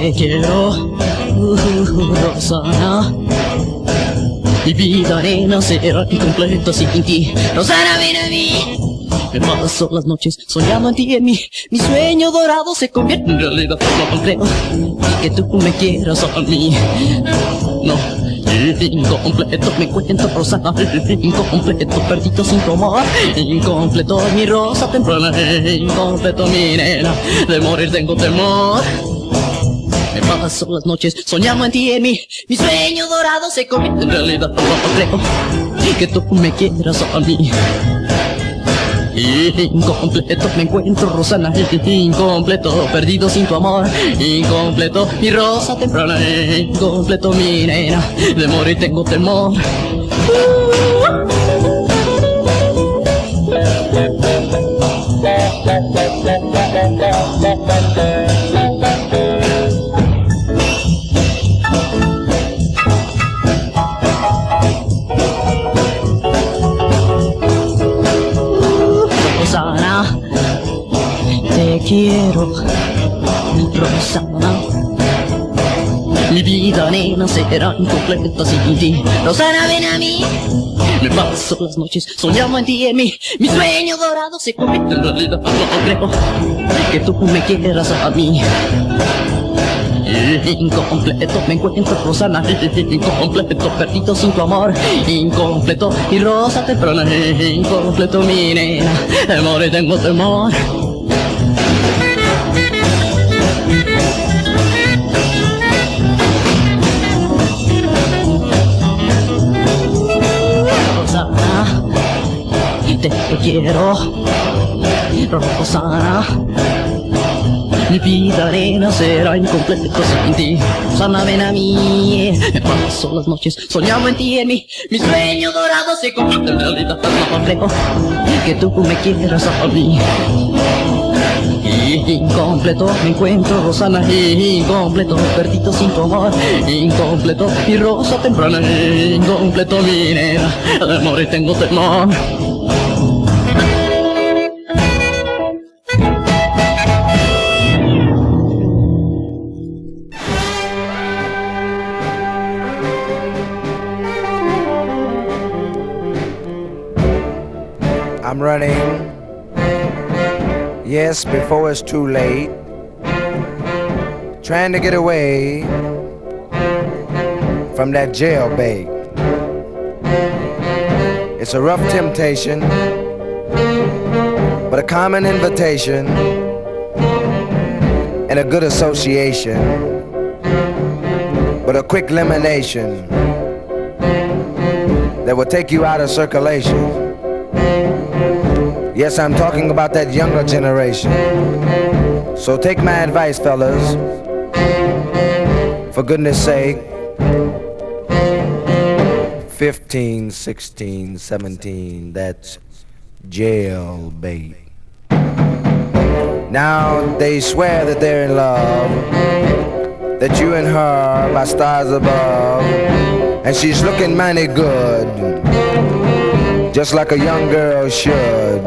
te quiero, Rosana. Mi vida, nena, será incompleta sin ti. Rosana, ven a mí. Me paso las noches soñando en ti, en mi sueño dorado se convierte en realidad. No creo que tú me quieras a mí. No, incompleto me encuentro, Rosana. Incompleto, perdido sin tu amor. Incompleto mi rosa temprana. Incompleto mi nena, de morir tengo temor. Me paso las noches soñando en ti, en mi sueño dorado se convierte en realidad. No creo que tú me quieras a mí. Incompleto me encuentro, Rosana. Incompleto, perdido sin tu amor. Incompleto mi rosa temprana. Incompleto mi nena, de morir tengo temor. Rosana, te quiero, Rosana. Mi vida, nena, será incompleta sin ti. Rosana, ven a mí. Me paso las noches soñando en ti, en mi sueño dorado se convierte en realidad. No creo que tú me quieras a mí. Incompleto me encuentro, Rosana. Incompleto, perdido sin tu amor. Incompleto mi rosa temprana. Incompleto mi nena, de morir tengo temor. Rosana, te quiero, Rosana. Mi vida, nena, será incompleta sin ti. Rosana, ven a mí. Me paso las noches soñando en ti, en mi sueño dorado se convierte en realidad. No creo que tú me quieras a mí. Incompleto me encuentro, Rosana. Incompleto, perdido sin tu amor. Incompleto mi rosa temprana. Incompleto mi nena, de morir tengo temor. I'm running, yes, before it's too late, trying to get away from that jailbait. It's a rough temptation, but a common invitation and a good association, but a quick elimination that will take you out of circulation. Yes, I'm talking about that younger generation. So take my advice, fellas. For goodness sake. 15, 16, 17, that's jailbait. Now they swear that they're in love, that you and her by stars above, and she's looking mighty good, just like a young girl should.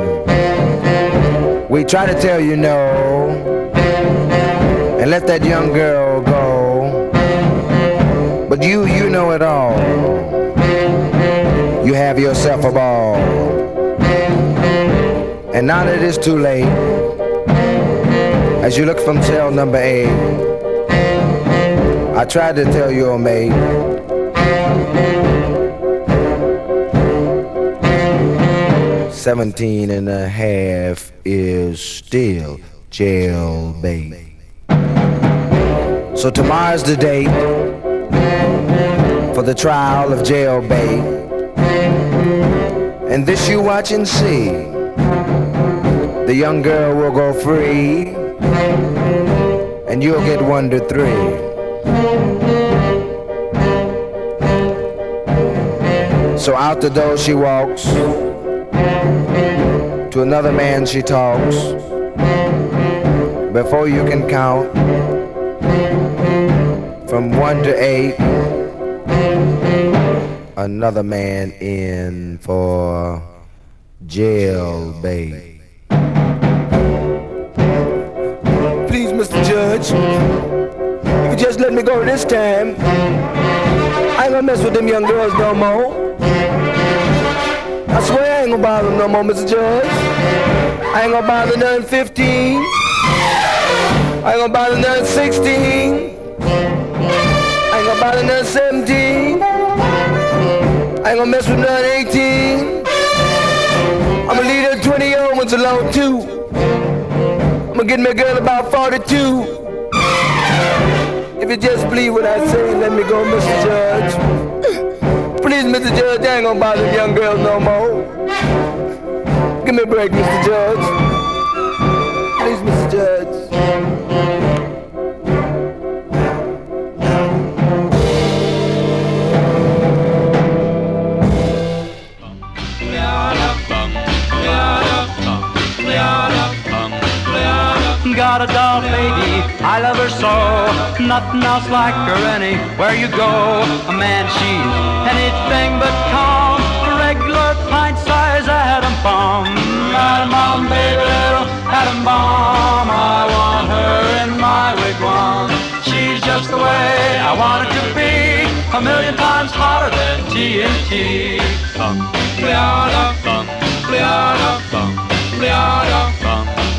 We try to tell you no, and let that young girl go, but you know it all. You have yourself a ball. And now that it's too late, as you look from cell number 8, I tried to tell your mate, "17 and a half is still jailbait." So tomorrow's the date for the trial of jailbait, and this you watch and see. The young girl will go free, and you'll get 1 to 3. So out the door she walks, to another man she talks. Before you can count from 1 to 8, another man in for jailbait. Please, Mr. Judge, you could just let me go this time, I ain't gonna mess with them young girls no more. I swear I ain't gonna bother them no more, Mr. Judge. I ain't gonna bother none 15. I ain't gonna bother none 16. I ain't gonna bother none 17. I ain't gonna mess with none 18. I'm gonna leave them 20-year-old ones alone too. I'm gonna get me a girl about 42. If you just believe what I say, let me go, Mr. Judge. Please, Mr. Judge, I ain't gonna bother the young girls no more. Give me a break, Mr. Judge. Please, Mr. Judge. Got a doll baby, I love her so. Nothing else like her anywhere you go. A man, she's anything but calm. A regular pint-sized atom bomb. Atom bomb, baby, little atom bomb. I want her in my wigwam. She's just the way I want her to be. A million times hotter than TNT. Pliada, pliada, pliada,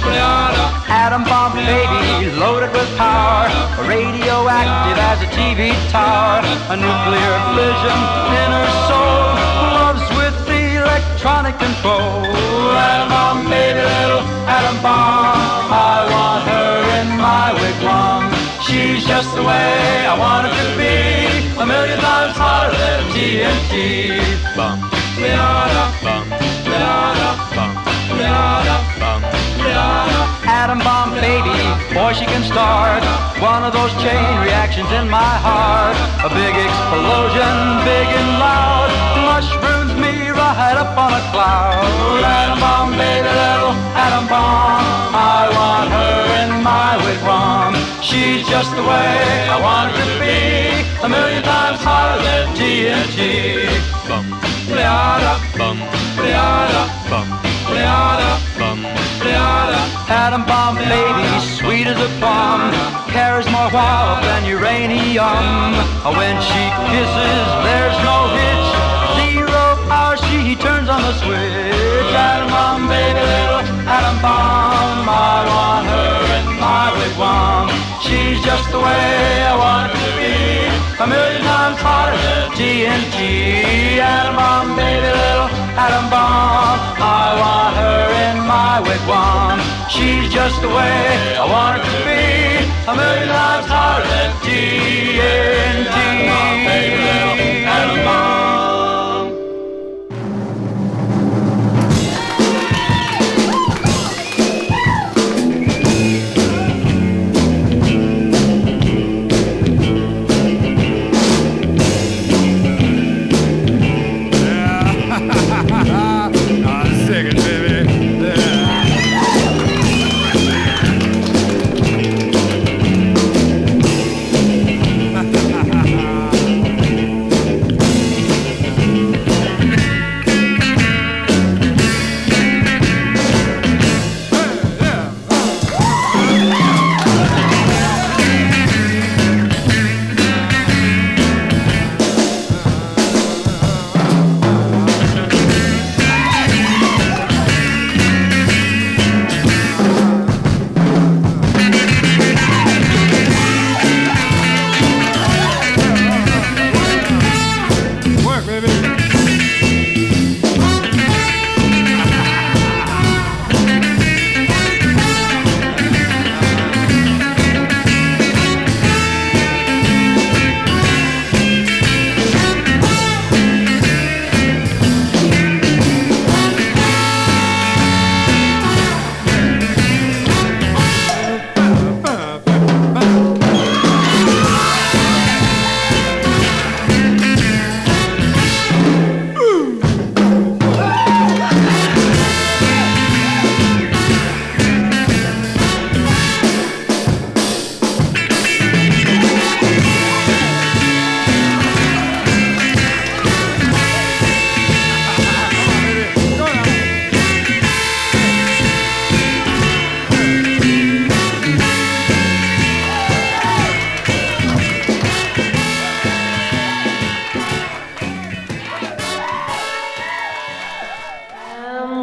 pliada. Atom bomb baby, loaded with power, radioactive as a TV tower, a nuclear fission in her soul, loves with the electronic control. Atom bomb baby, little atom bomb, I want her in my wigwam. She's just the way I want her to be, a million times hotter than TNT. Bum, pliada, bum, pliada, bum, pliada, bum, pliada. Atom bomb baby, boy she can start one of those chain reactions in my heart. A big explosion, big and loud, mushrooms me right up on a cloud. Atom bomb baby, little atom bomb, I want her in my wigwam. She's just the way I want her to be, a million times hotter than TNT. Bum, pliada, bum, pliada, bum, pliada, bum, pliada. Atom bomb baby, sweet as a plum, carries more wow than uranium. When she kisses, there's no hitch, zero hour she turns on the switch. Atom bomb baby, little atom bomb, I want her in my wigwam. She's just the way I want her to be, a million times hotter than TNT. Atom bomb baby, little atom bomb, I want her in my wigwam. She's just the way I want her to be, a million times hotter than TNT. Atom bomb baby, little atom bomb.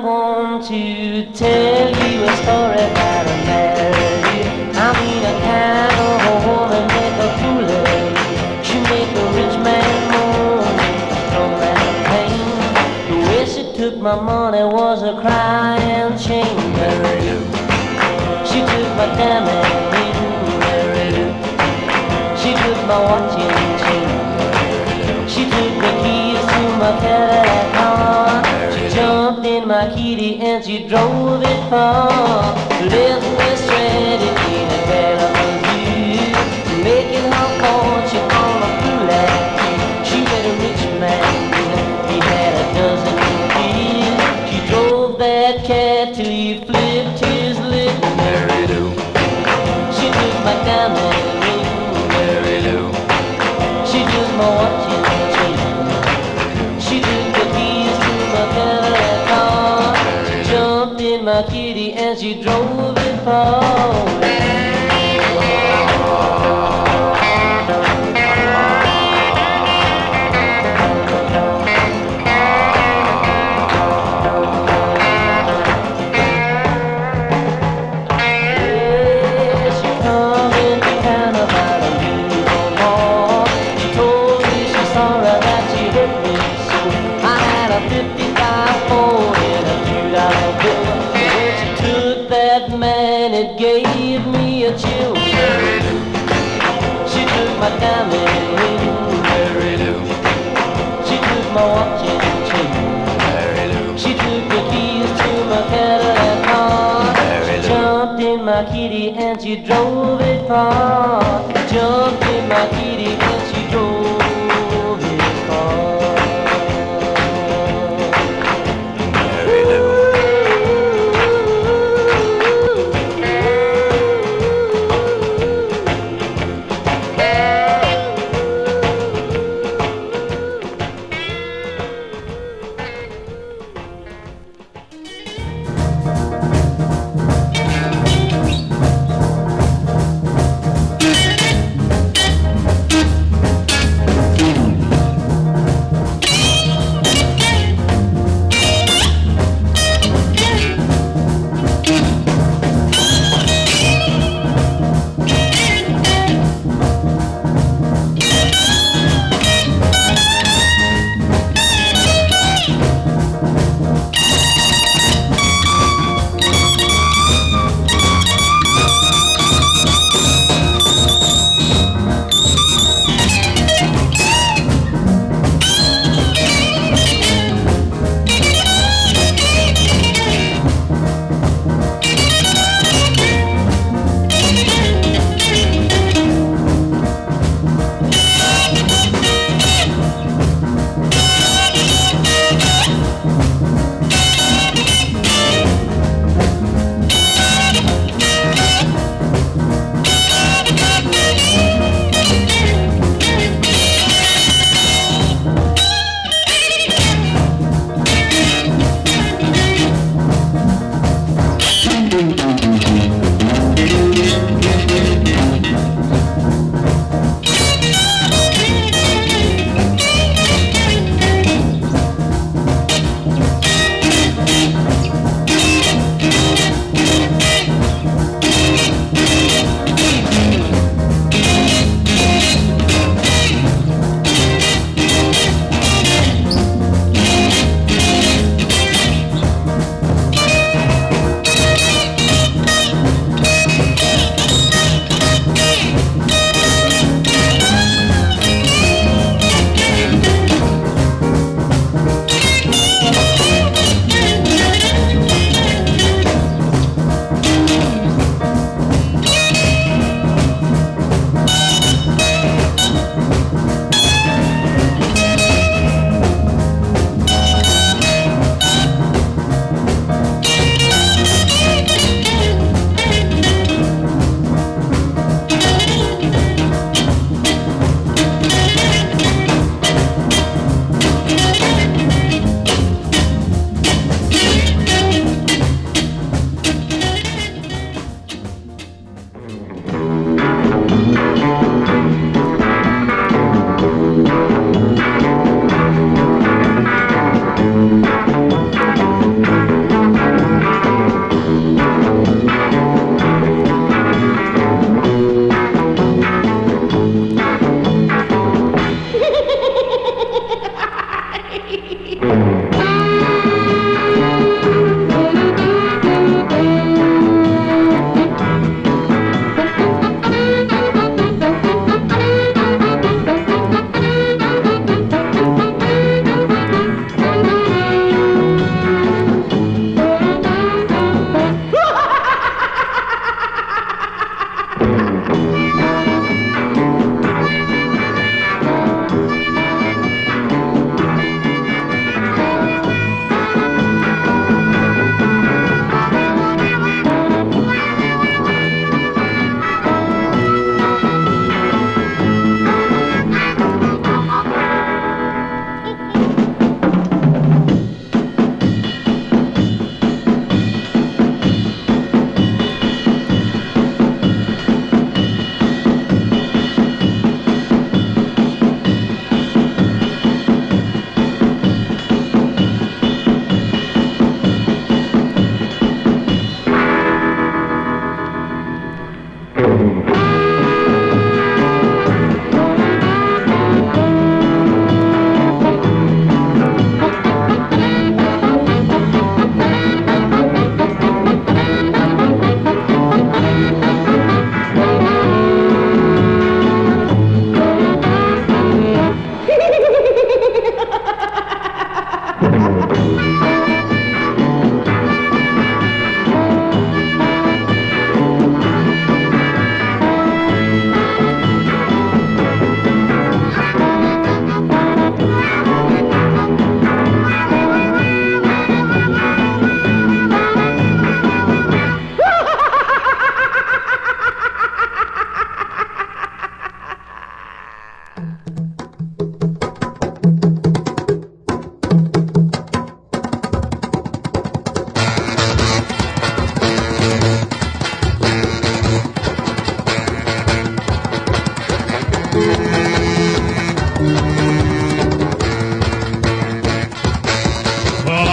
want to tell you a story about a married. I mean a kind of a woman make a fool of you. She make a rich man moan from that pain. The way she took my money was a crying shame. She took my diamond ring. She took my watch and chain. She took the keys to my Cadillac car. She jumped in my kitty and she drove it far. Left me stranded in a Bellevue, making her fortune on a fool. She met a rich man, he had a dozen kids. She drove that cat till he flipped his lip. She took my diamond ring. She took my watch and chain. She took the keys to my Cadillac car. She jumped in my kitty and she drove it far. It gave me a chill. She took my diamond ring. She took my watch and chain. She took the keys to my Cadillac car. She jumped in my kitty and she drove it far. Jumped in my kitty and she drove it far.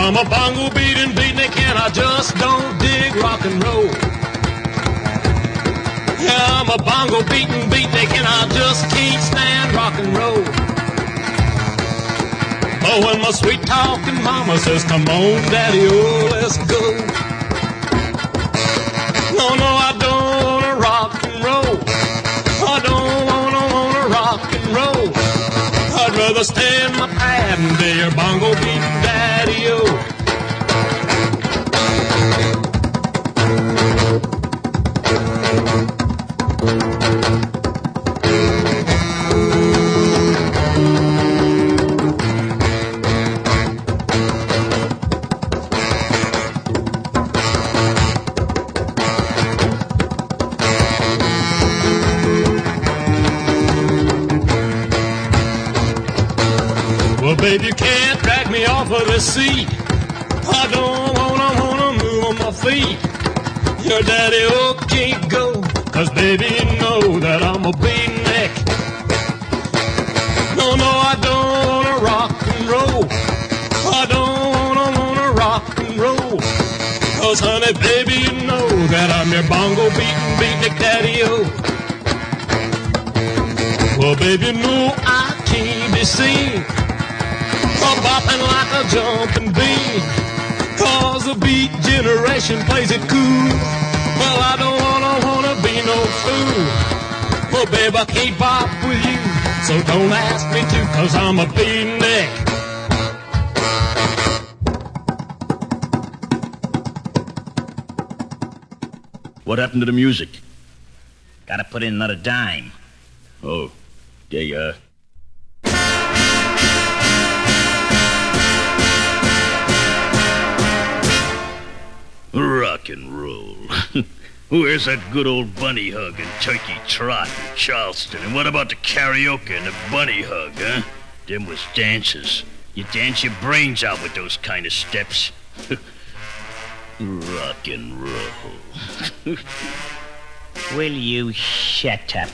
I'm a bongo beating beatnik and I just don't dig rock and roll. Yeah, I'm a bongo beating beatnik and I just can't stand rock and roll. Oh, when my sweet talking mama says, come on, daddy, oh, let's go. No, no, I don't wanna rock and roll. I don't wanna rock and roll. I'd rather stay in my pad and be your bongo beating daddy-o. Well, babe, you can't drag me off of the seat. I don't wanna move on my feet. Your daddy-o can't go, 'cause baby, you know that I'm a beatnik. No, no, I don't wanna rock and roll. I don't wanna rock and roll. 'Cause honey, baby, you know that I'm your bongo beatnik daddy-o. Well, baby, you know I can't be seen bopping like a jumping bean, 'cause the beat generation plays it cool. Well, I don't wanna be no fool. Well, babe, I can't bop with you, so don't ask me to, 'cause I'm a beatnik. What happened to the music? Gotta put in another dime. Oh, they, rock and roll. Where's that good old bunny hug and turkey trot in Charleston? And what about the karaoke and the bunny hug, huh? Them was dances. You dance your brains out with those kind of steps. Rock and roll. Will you shut up?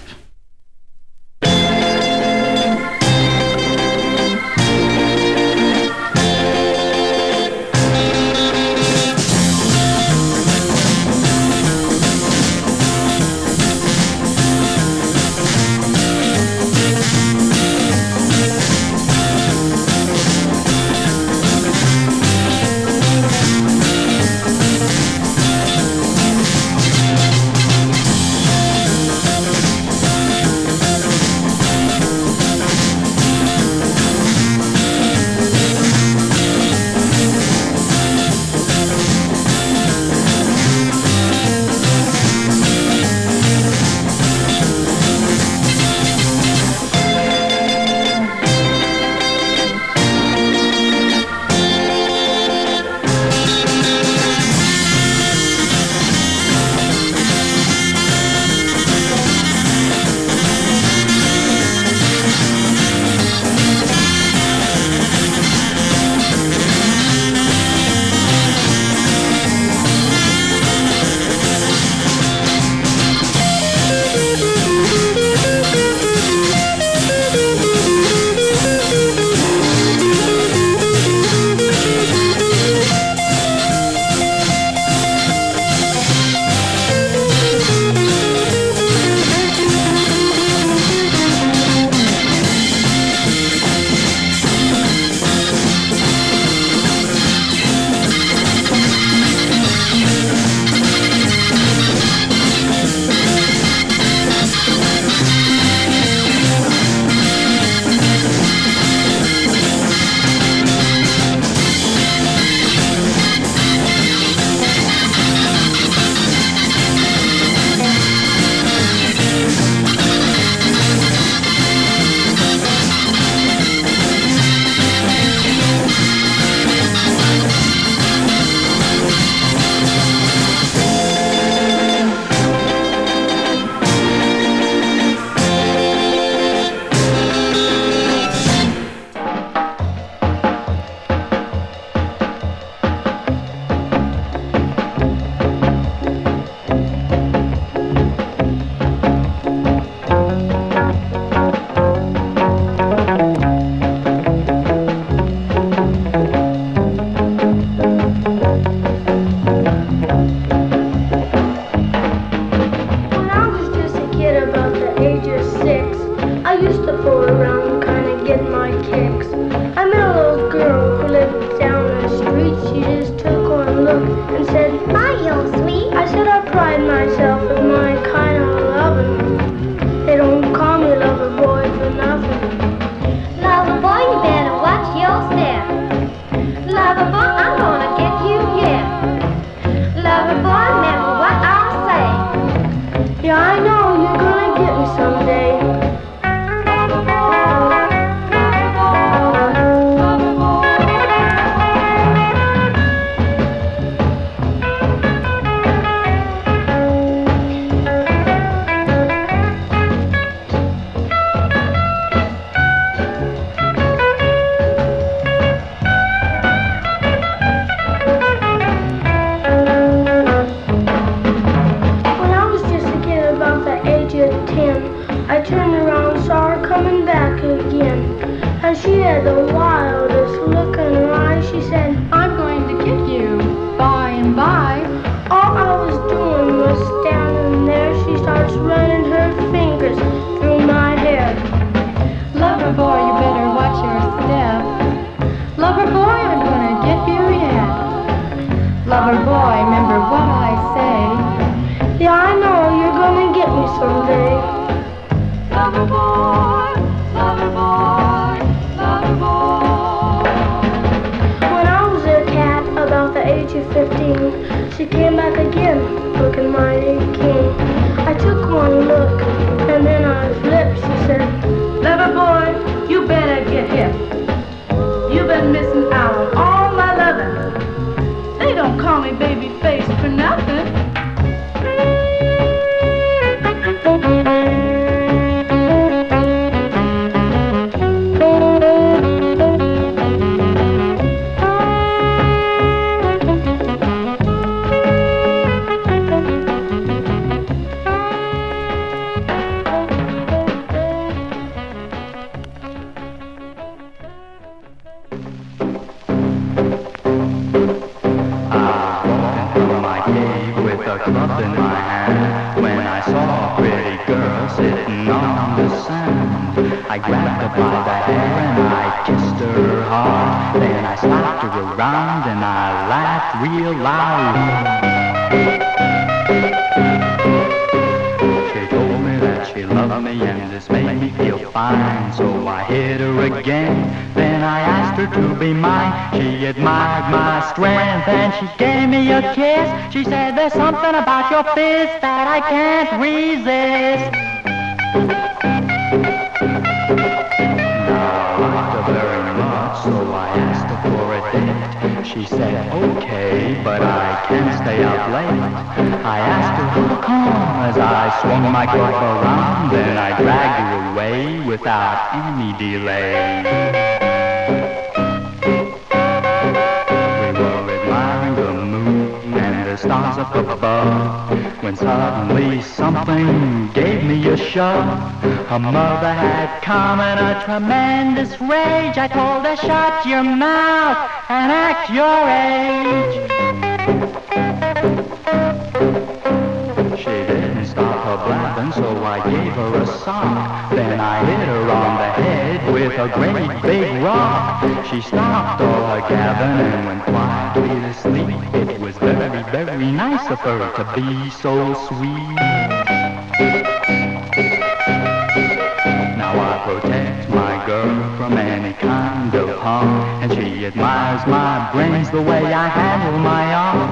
and said, "Hi, you're sweet." I said I pride myself with my kind of loving. They don't call me lover boy for nothing. Lover boy, you better watch your step. Lover boy, I'm gonna get you, yeah. Lover boy, remember what I say. Yeah, I know you're gonna get me someday. She had the wildest look in her eyes. She said, "I'm going to get you by and by." All I was doing was standing there. She starts running her fingers through my hair. Lover boy, you better watch your step. Lover boy, I'm gonna get you yet. Lover boy, remember what I say. Yeah, I know you're gonna get me someday. Lover boy, lover boy, lover boy. When I was a cat about the age of 15, she came back again, looking mighty keen. I took one look, and then I flipped. She said, Lover boy, you better get hip. You've been missing out on all my loving. They don't call me baby face for nothing. I grabbed her by the hair and I kissed her hard. Then I slapped her around and I laughed real loud. She told me that she loved me and this made me feel fine. So I hit her again, then I asked her to be mine. She admired my strength and she gave me a kiss. She said, "There's something about your fist that I can't resist." Very much, so I asked her for a date. She said, "Okay, but I can't stay out late." I asked her how come as I swung my cup around. Then I dragged her away without any delay. We were admiring the moon and the stars up above when suddenly something gave me a shove. Her mother had come in a tremendous rage. I told her, "Shut your mouth and act your age." She didn't stop her blabbing, so I gave her a sock. Then I hit her on the head with a great big rock. She stopped all her gabbing and went quietly to sleep. It was very, very nice of her to be so sweet. Now I protect my girl from any kind of harm, and she admires my brains the way I handle my arm.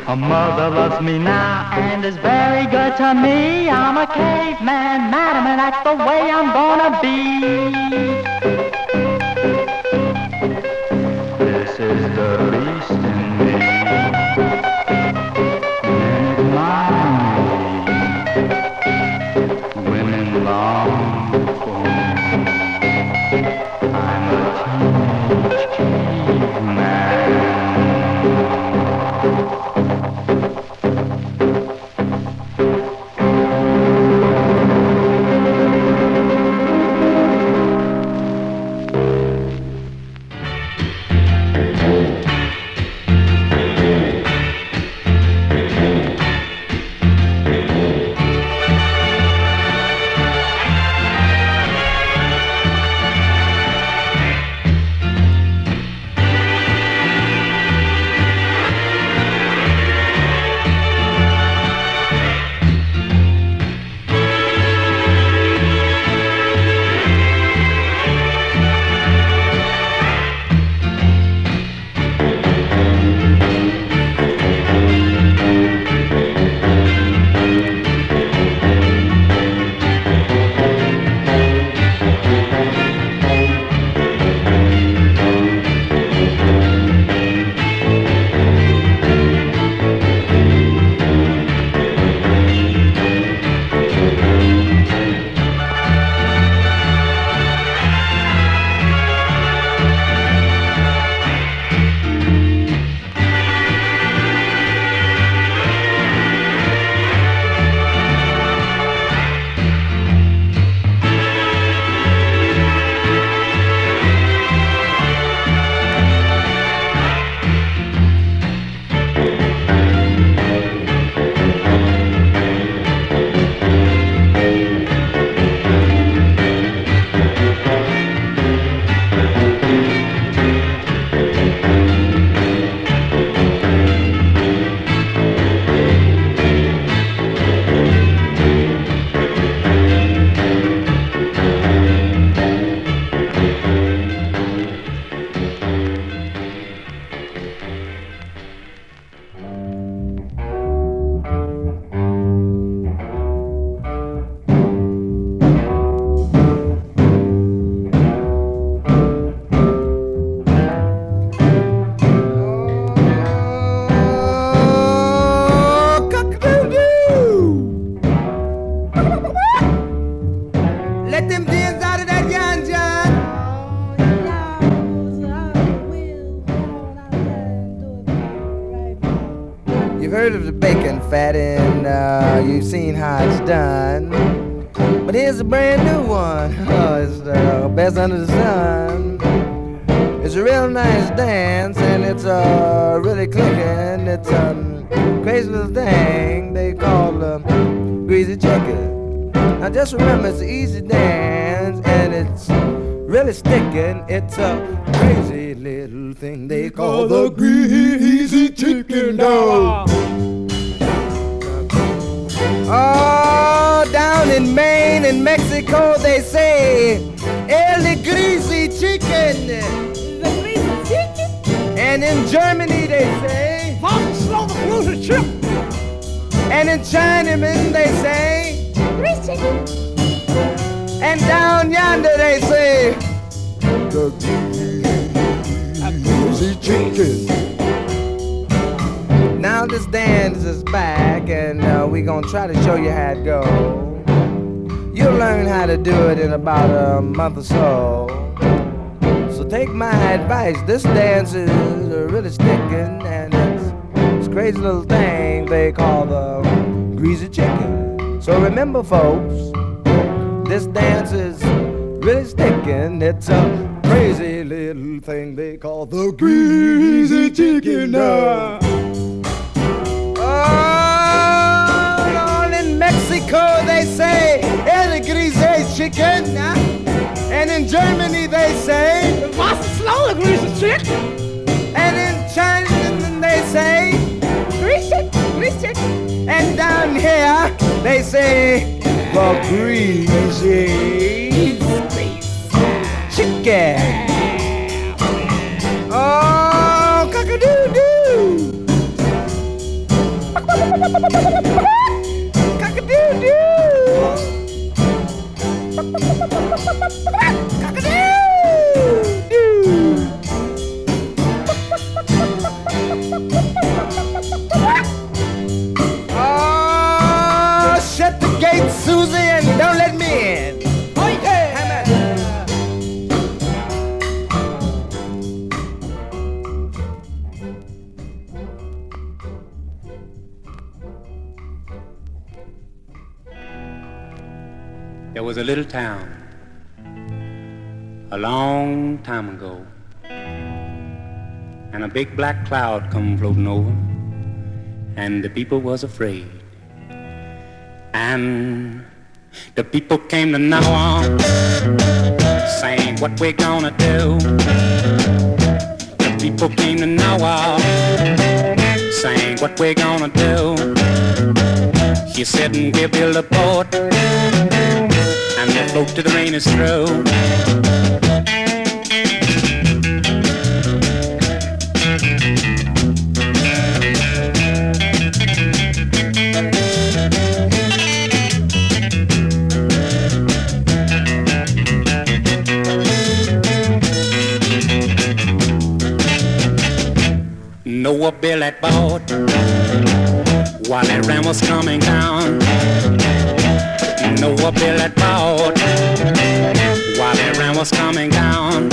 Her mother loves me now and is very good to me. I'm a caveman, madam, and that's the way I'm gonna be. This is the beast in me. Men admire me. Women long for me. I'm a teenage caveman. You've heard of the bacon fat and you've seen how it's done. But here's a brand new one. Oh, it's the best under the sun. It's a real nice dance and it's really clicking. It's a crazy little thing they call Greasy Chicken. Now just remember it's an easy dance and it's really sticking. It's a crazy little thing they call the Greasy Chicken. Oh, down in Maine and Mexico they say El Greasy Chicken. The Greasy Chicken. And in Germany they say Slow the Greasy Chicken. And in Chinaman they say Greasy Chicken. And down yonder they say the Greasy Chicken. Now this dance is back and we gonna try to show you how it go. You'll learn how to do it in about a month or so. So take my advice, this dance is really sticking and it's a crazy little thing they call the Greasy Chicken. So remember folks, this dance is really sticking. It's a crazy little thing they call the Greasy Chicken. Oh, in Mexico they say El Greasy Chicken. And in Germany they say Slow the Greasy Chicken. And in China they say Greasy, Greasy Chicken. And down here they say the Greasy Chicken. Oh, cock-a-doo-doo. Cock-a-doo-doo. Cock-a-doo-doo. Oh, shut the gate, Susie, and don't let me in. Oh, yeah. There was a little town a long time ago, and a big black cloud come floating over, and the people was afraid. And the people came to know on, saying what we gonna do. The people came to know on, saying what we gonna do. He said, and we'll build a boat, and we'll float till the rain is through. Noah built that boat while that rain was coming down. Noah built that boat while that rain was coming down.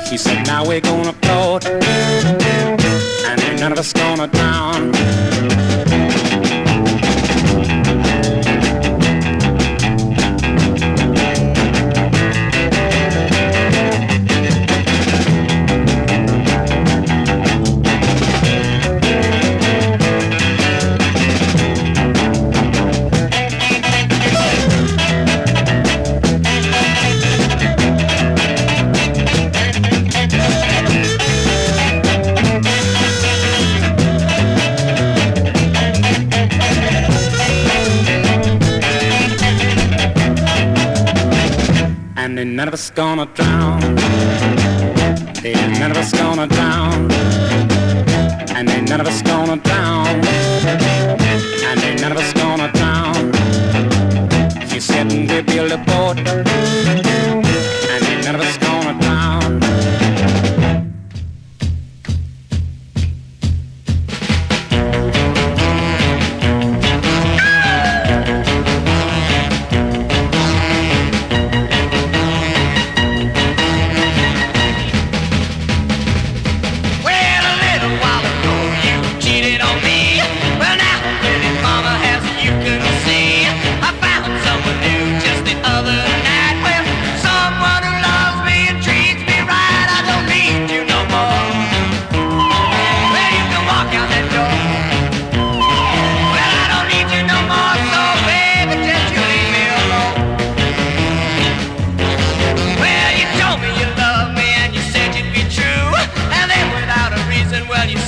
He said, now we're gonna float, and ain't none of us gonna drown. And ain't none of us gonna drown. Ain't none of us gonna drown. And ain't none of us gonna drown. And ain't none of us gonna drown. He said, and we build a boat, and ain't none of us gonna drown. Well, a little while ago, you cheated on me.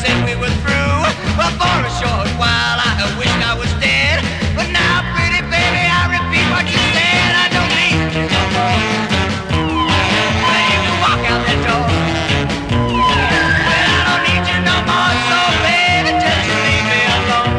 said we were through. But for a short while I wished I was dead. But now, pretty baby, I repeat what you said. I don't need you no more. Well, you can walk out that door. Well, I don't need you no more, so baby, just leave me alone.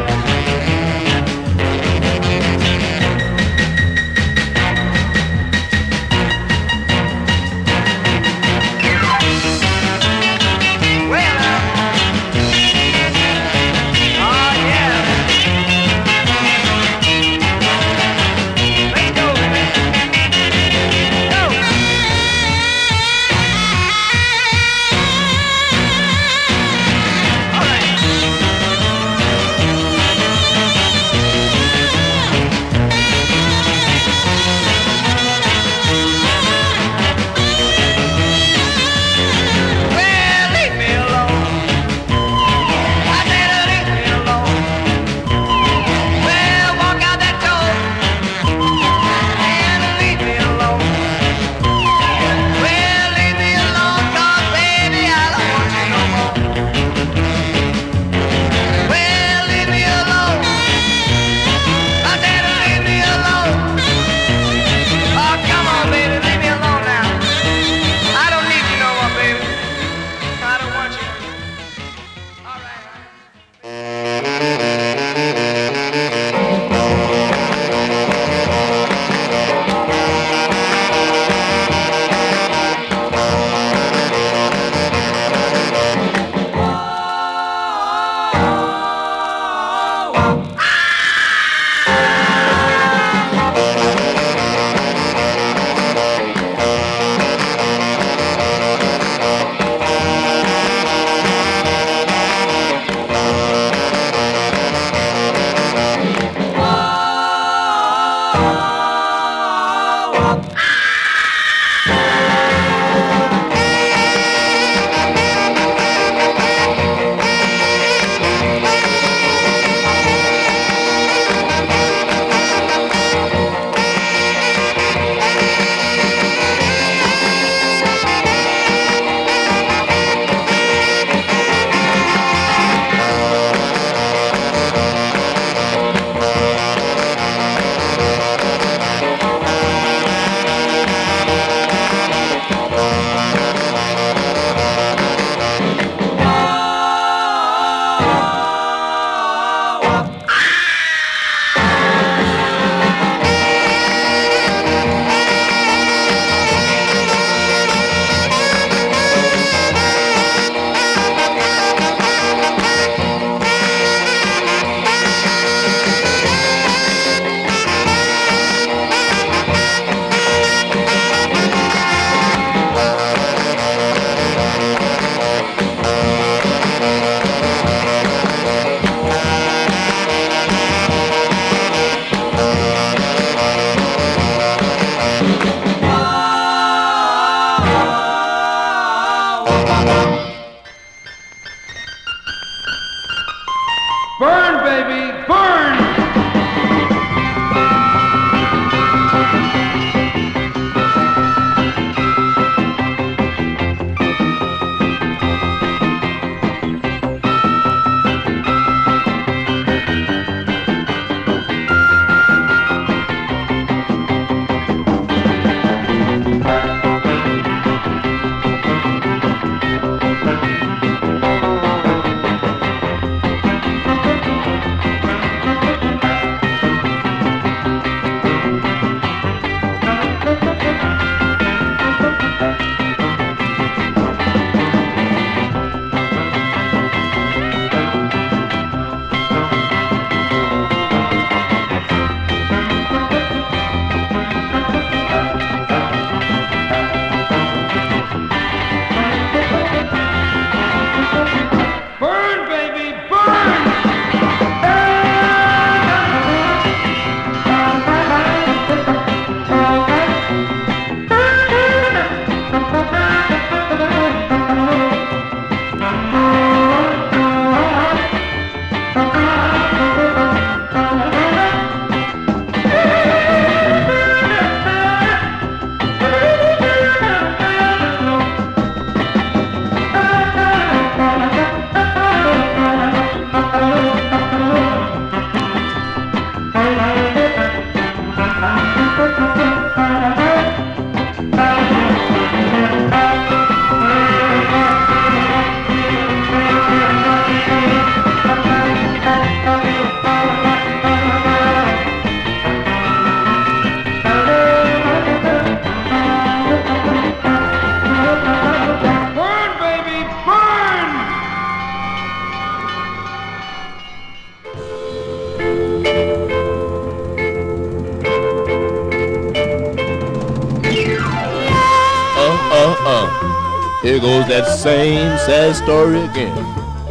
Here goes that same sad story again.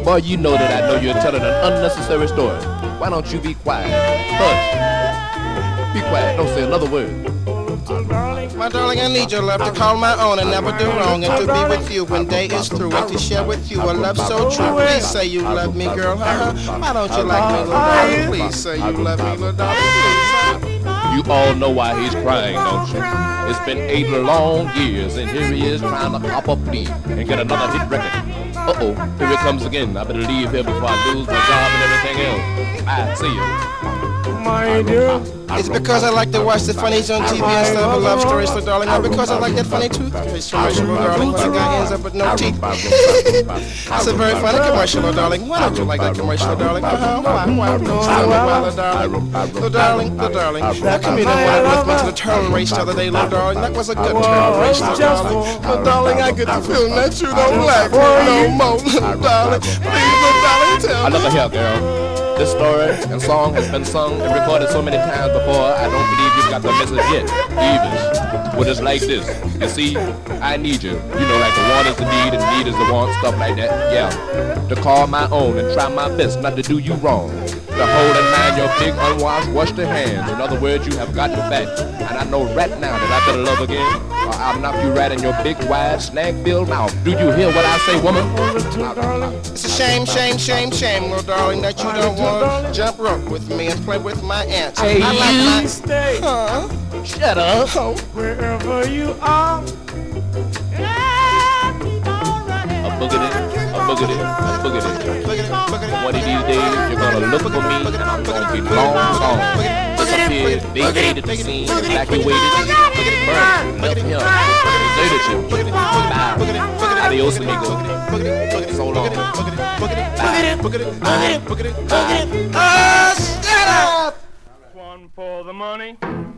Boy, you know that I know you're telling an unnecessary story. Why don't you be quiet? Hush. Be quiet. Don't say another word. My darling, I need your love to call my own and never do wrong, and to be with you when day is through, and to share with you a love so true. Please say you love me, girl. Why don't you like me, little darling? Please say you love me, little darling. Please. You all know why he's crying, don't you? It's been 8 long years, and here he is trying to cop a plea and get another hit record. Uh-oh, here it comes again. I better leave here before I lose my job and everything else. Bye, see you. My dear. It's because I like to watch the funnies on TV and stuff, love stories, so darling, or because I like that funny toothpaste commercial, darling, when a guy ends up with no teeth. That's a very funny commercial, darling. Why don't you like that commercial, darling? Why? Please tell me why, darling. Darling. How come you didn't want to lift me to the turtle race the other day, little darling? That was a good turtle race, darling. But darling, I get the feeling that you don't like me no more, little darling. Please, little darling, tell me. Look here, girl. This story and song has been sung and recorded so many times before, I don't believe you've got the message yet. Even. Well, it's like this. You see, I need you. You know, like the want is the need and need is the want, stuff like that. Yeah. To call my own and try my best not to do you wrong. To hold in mind your big unwashed, washed hands. In other words, you have gotten back. And I know right now that I better love again, or I'll knock you right in your big, wide, snag-filled mouth. Do you hear what I say, woman? It's a shame, little darling, that you don't want to jump rope with me and play with my aunts. Hey, I like you stay. Shut up. Wherever you are. A boogity. One of these days, you're gonna look for me, and I'm gonna be long gone. Disappeared, vacated the scene, evacuated, burned, left him, deserted you. Bye. Adios, amigo. So long. Shut up! 1 for the money,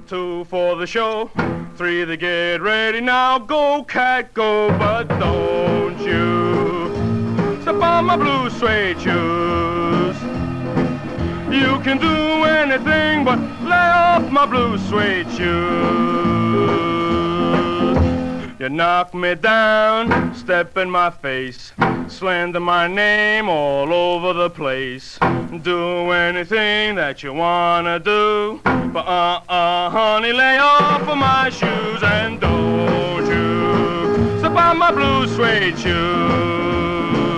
2 for the show, 3 to get ready now. Go, cat, go, but don't you step on my blue suede shoes. You can do anything but lay off my blue suede shoes. You knock me down, step in my face, slander my name all over the place. Do anything that you wanna do, but honey, lay off of my shoes and don't you step on my blue suede shoes.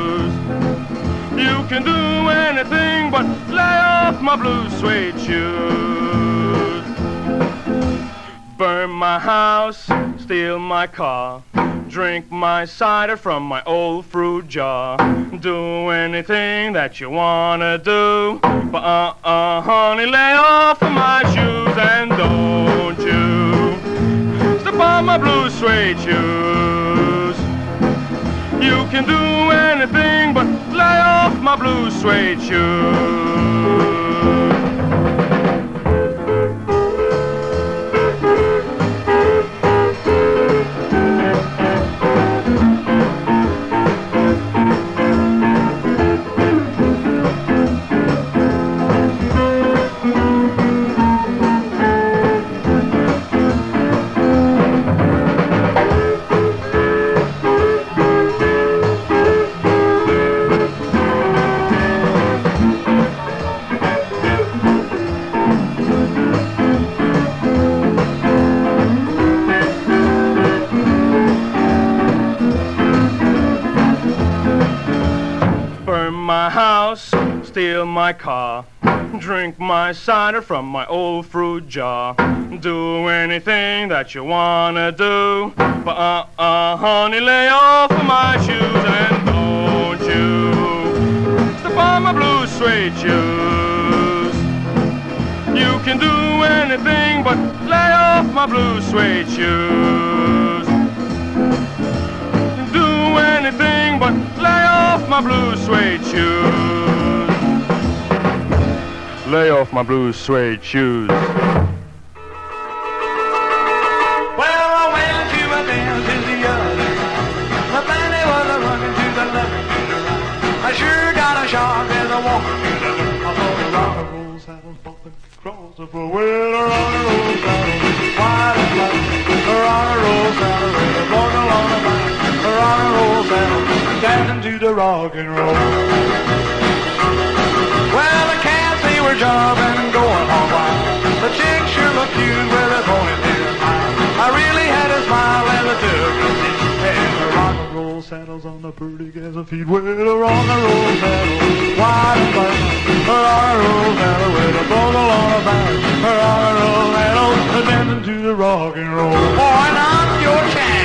You can do anything but lay off my blue suede shoes. Burn my house, steal my car, drink my cider from my old fruit jar. Do anything that you wanna do, but honey, lay off of my shoes and don't you step on my blue suede shoes. You can do anything but lay off my blue suede shoes. My house, steal my car, drink my cider from my old fruit jar. Do anything that you wanna do, but honey, lay off of my shoes and don't you step on my blue suede shoes. You can do anything but lay off my blue suede shoes. Do anything but lay off my blue suede shoes. Lay off my blue suede shoes. Well, I went to a dance in the other night. My fanny was a running to the left and the right. I sure got a shock as I walked through the door. I thought the rock and roll sound bumping across the floor. Well, the rock and roll sound wide and loud. The rock and roll sound really blowing along the line. The rock and roll the rock and roll. Well, the cats, they were jobbing and going all wild. The chick sure looked cute with a ponytail and smile. I really had a smile and the took a seat. And the rock and roll saddles on the pretty gals' feet. With a rock and roll saddle, wide and black. A rock and roll saddle with a buckle on the back. A rock and roll saddle, dancing to the rock and roll. Boy, knock your can.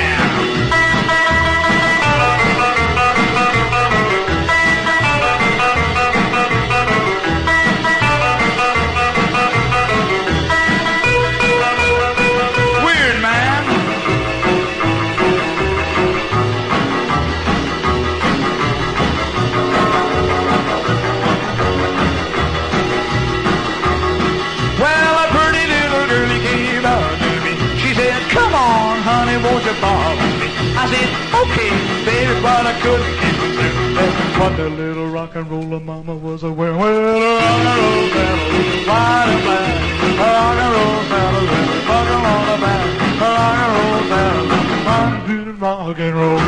Won't you bother me? I said, okay, baby, but I couldn't keep it through. That's what the little rock and roller mama was aware. Well, a rock and roll saddle, wide and black. A rock and roll saddle with a buckle on the back. A rock and roll saddle, on to the rock and roll.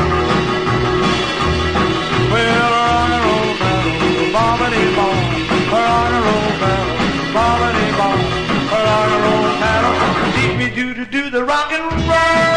Well, a rock and roll saddle, bobbity-bob. A rock and roll saddle, bobbity-bob. A rock and roll saddle, teach me to do the rock and roll.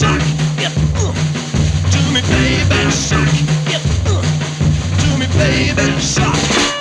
shock. Yeah, to me, baby, shock. Yeah, to me, baby, shock.